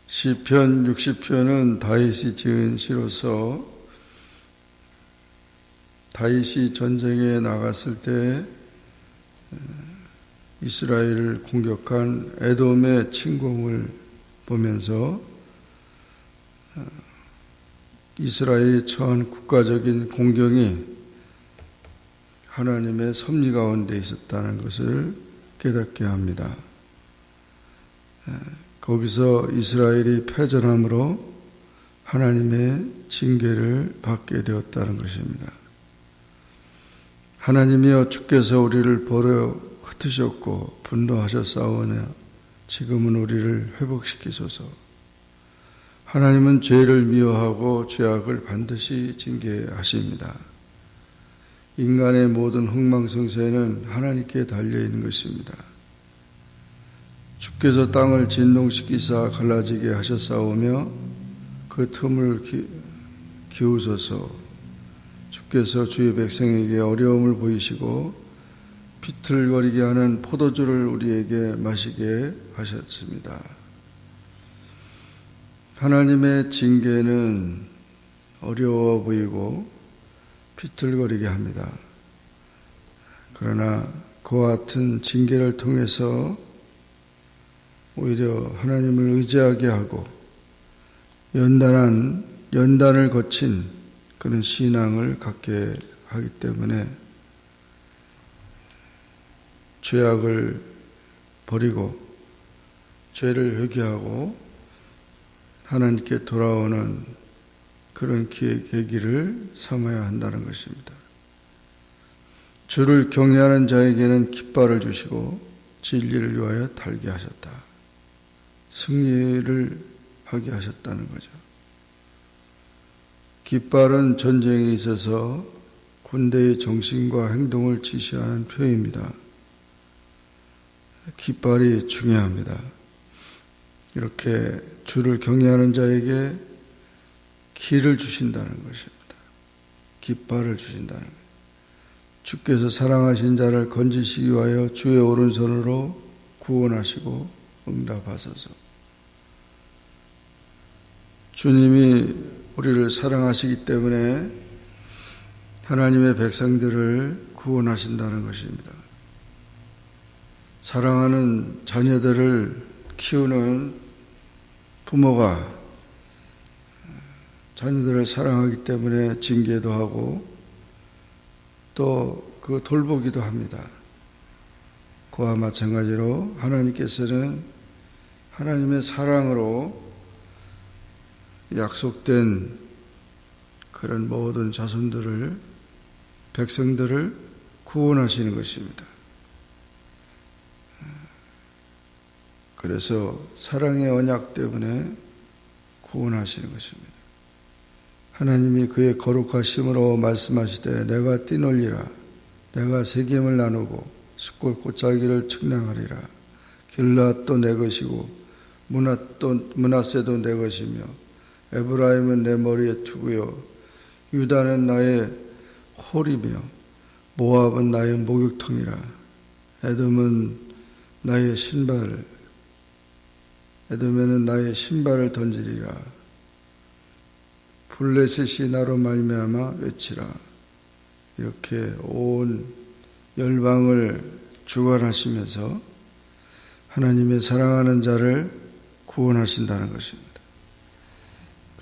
시편 60편은 다윗이 지은 시로서 다윗이 전쟁에 나갔을 때 이스라엘을 공격한 에돔의 침공을 보면서 이스라엘이 처한 국가적인 공경이 하나님의 섭리 가운데 있었다는 것을 깨닫게 합니다. 거기서 이스라엘이 패전함으로 하나님의 징계를 받게 되었다는 것입니다. 하나님이여, 주께서 우리를 버려 흩으셨고 분노하셨사오니 지금은 우리를 회복시키소서. 하나님은 죄를 미워하고 죄악을 반드시 징계하십니다. 인간의 모든 흥망성쇠는 하나님께 달려있는 것입니다. 주께서 땅을 진동시키사 갈라지게 하셨사오며 그 틈을 기우소서. 주께서 주의 백성에게 어려움을 보이시고 비틀거리게 하는 포도주를 우리에게 마시게 하셨습니다. 하나님의 징계는 어려워 보이고 비틀거리게 합니다. 그러나 그와 같은 징계를 통해서 오히려 하나님을 의지하게 하고 연단을 거친 그런 신앙을 갖게 하기 때문에 죄악을 버리고 죄를 회개하고 하나님께 돌아오는 그런 계기를 삼아야 한다는 것입니다. 주를 경외하는 자에게는 깃발을 주시고 진리를 위하여 달게 하셨다. 승리를 하게 하셨다는 거죠. 깃발은 전쟁에 있어서 군대의 정신과 행동을 지시하는 표현입니다. 깃발이 중요합니다. 이렇게 주를 경외하는 자에게 길을 주신다는 것입니다. 깃발을 주신다는 것입니다. 주께서 사랑하신 자를 건지시기 위하여 주의 오른손으로 구원하시고 응답하소서. 주님이 우리를 사랑하시기 때문에 하나님의 백성들을 구원하신다는 것입니다. 사랑하는 자녀들을 키우는 부모가 자녀들을 사랑하기 때문에 징계도 하고 또 그 돌보기도 합니다. 그와 마찬가지로 하나님께서는 하나님의 사랑으로 약속된 그런 모든 자손들을, 백성들을 구원하시는 것입니다. 그래서 사랑의 언약 때문에 구원하시는 것입니다. 하나님이 그의 거룩하심으로 말씀하시되 내가 뛰놀리라. 내가 세겜을 나누고 숫골 꽃자기를 측량하리라. 길앗도 내 것이고 므낫세도 내 것이며 에브라임은 내 머리의 투구요 유다는 나의 홀이며 모압은 나의 목욕통이라. 에돔은 나의 신발, 에돔에는 나의 신발을 던지리라. 블레셋이 나로 말미암아 외치라. 이렇게 온 열방을 주관하시면서 하나님의 사랑하는 자를 구원하신다는 것입니다.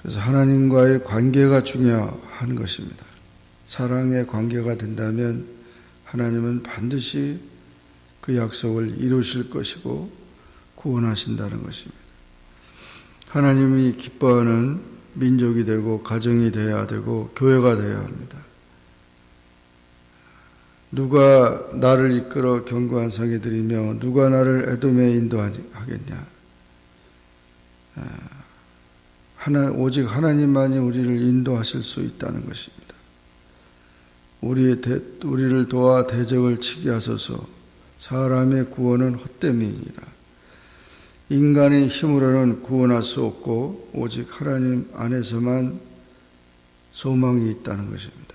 그래서 하나님과의 관계가 중요한 것입니다. 사랑의 관계가 된다면 하나님은 반드시 그 약속을 이루실 것이고 구원하신다는 것입니다. 하나님이 기뻐하는 민족이 되고 가정이 되어야 되고 교회가 되어야 합니다. 누가 나를 이끌어 견고한 성에 들이며 누가 나를 에돔에 인도하겠냐. 오직 하나님만이 우리를 인도하실 수 있다는 것입니다. 우리를 도와 대적을 치게 하소서. 사람의 구원은 헛됨이니라. 인간의 힘으로는 구원할 수 없고 오직 하나님 안에서만 소망이 있다는 것입니다.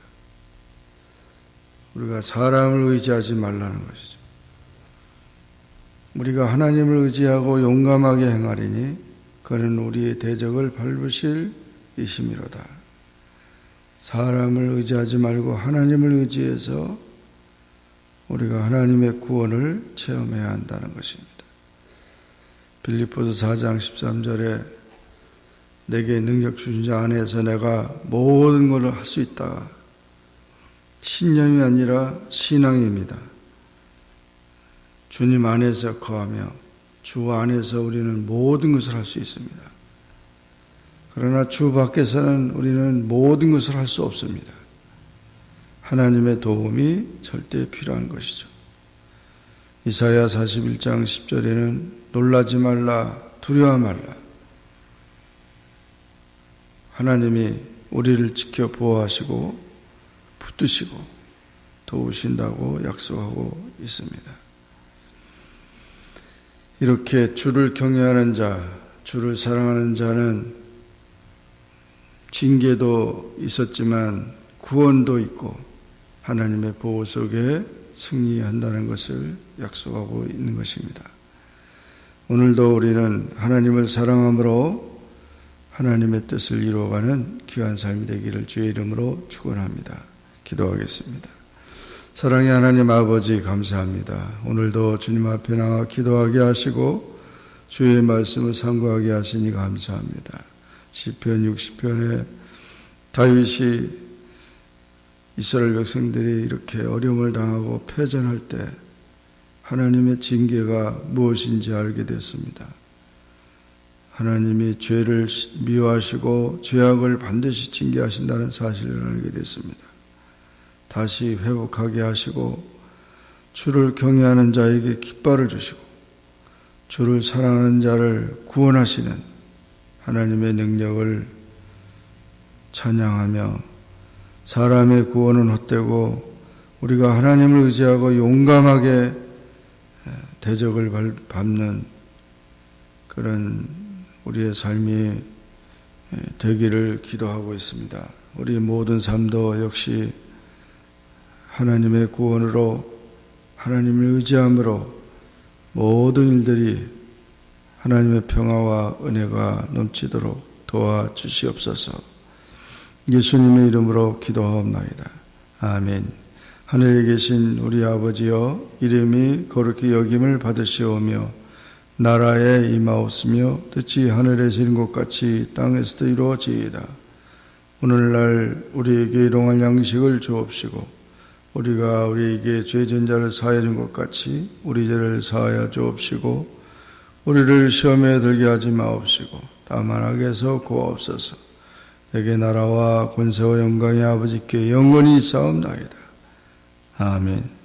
우리가 사람을 의지하지 말라는 것이죠. 우리가 하나님을 의지하고 용감하게 행하리니 그는 우리의 대적을 밟으실 이심이로다. 사람을 의지하지 말고 하나님을 의지해서 우리가 하나님의 구원을 체험해야 한다는 것입니다. 빌립보서 4장 13절에 내게 능력 주신 자 안에서 내가 모든 것을 할 수 있다. 신념이 아니라 신앙입니다. 주님 안에서 거하며 주 안에서 우리는 모든 것을 할 수 있습니다. 그러나 주 밖에서는 우리는 모든 것을 할 수 없습니다. 하나님의 도움이 절대 필요한 것이죠. 이사야 41장 10절에는 놀라지 말라, 두려워 말라. 하나님이 우리를 지켜 보호하시고 붙드시고 도우신다고 약속하고 있습니다. 이렇게 주를 경외하는 자, 주를 사랑하는 자는 징계도 있었지만 구원도 있고 하나님의 보호 속에 승리한다는 것을 약속하고 있는 것입니다. 오늘도 우리는 하나님을 사랑함으로 하나님의 뜻을 이루어가는 귀한 삶이 되기를 주의 이름으로 축원합니다. 기도하겠습니다. 사랑의 하나님 아버지 감사합니다. 오늘도 주님 앞에 나와 기도하게 하시고 주의 말씀을 상고하게 하시니 감사합니다. 시편 60편에 다윗이 이스라엘 백성들이 이렇게 어려움을 당하고 패전할 때 하나님의 징계가 무엇인지 알게 됐습니다. 하나님이 죄를 미워하시고 죄악을 반드시 징계하신다는 사실을 알게 됐습니다. 다시 회복하게 하시고 주를 경외하는 자에게 깃발을 주시고 주를 사랑하는 자를 구원하시는 하나님의 능력을 찬양하며 사람의 구원은 헛되고 우리가 하나님을 의지하고 용감하게 대적을 밟는 그런 우리의 삶이 되기를 기도하고 있습니다. 우리 모든 삶도 역시 하나님의 구원으로 하나님을 의지함으로 모든 일들이 하나님의 평화와 은혜가 넘치도록 도와주시옵소서. 예수님의 이름으로 기도하옵나이다. 아멘. 하늘에 계신 우리 아버지여, 이름이 거룩히 여김을 받으시오며 나라에 임하옵으며 뜻이 하늘에서 이룬 것 같이 땅에서도 이루어지이다. 오늘날 우리에게 일용할 양식을 주옵시고 우리가 우리에게 죄진 자를 사하여 준 것 같이 우리 죄를 사하여 주옵시고 우리를 시험에 들게 하지 마옵시고 다만 악에서 구하옵소서. 내게 나라와 권세와 영광이 아버지께 영원히 있사옵나이다. 아멘.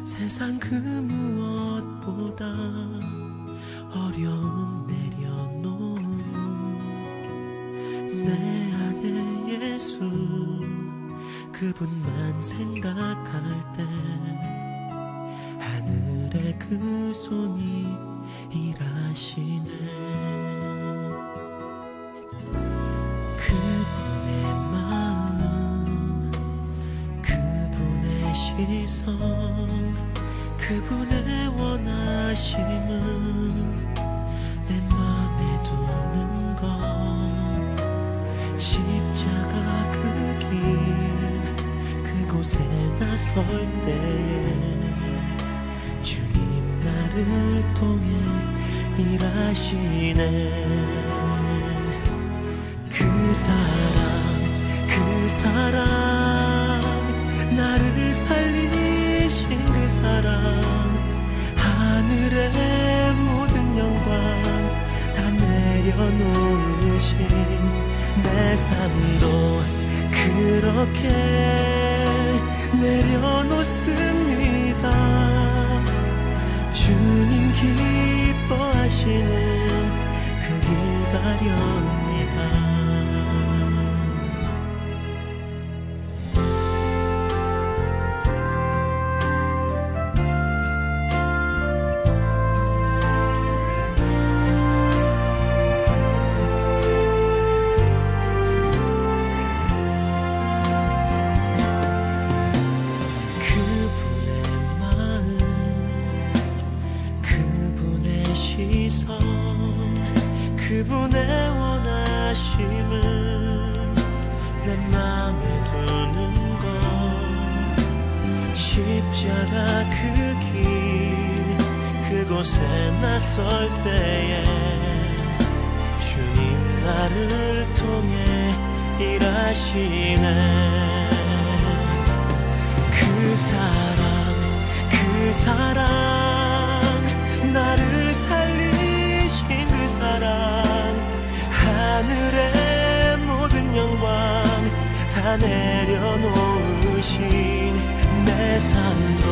세상 그 무엇보다 어려운 내려놓은 내 안에 예수 그분만 생각할 때 하늘의 그 손이 일하시네. 그분의 마음 그분의 시선 그분의 원하심은 내 맘에 두는 것 십자가 그 길 그곳에 나설 때에 주님 나를 통해 일하시네. 그 사랑 나를 살리신 그 사랑 하늘의 모든 영광 다 내려놓으신 내 삶도 그렇게 내려놓습니다. 주님 기뻐하시는 그 길 가렵니다. 그분의 원하심을 내 맘에 두는 것 십자가 그 길 그곳에 나설 때에 주님 나를 통해 일하시네. 그 사랑 나를 살리신 그 사랑 하늘의 모든 영광 다 내려놓으신 내 삶도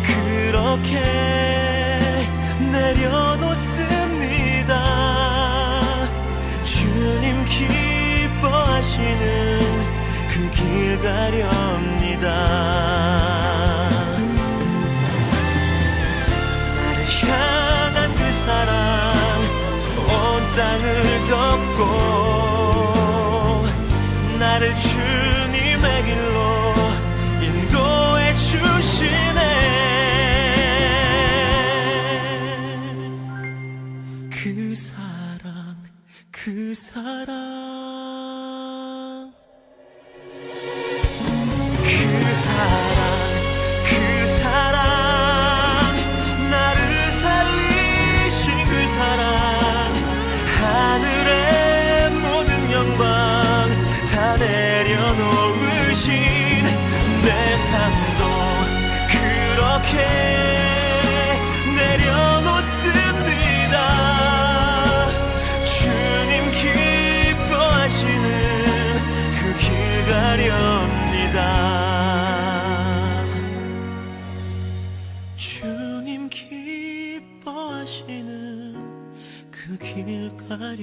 그렇게 내려놓습니다. 주님 기뻐하시는 그 길 가렵니다. 나를 향한 그 사랑 온 땅을 덮고 나를 주님의 길로 인도해 주시네. 그 사랑 나를 살리신 그 사랑 하늘의 모든 영광 다 내려놓으신 내 삶도 그렇게 내려놓습니다. 주님 기뻐하시는 그 길 가렵니다. 주님 기뻐하시는 그 길 가렵니다.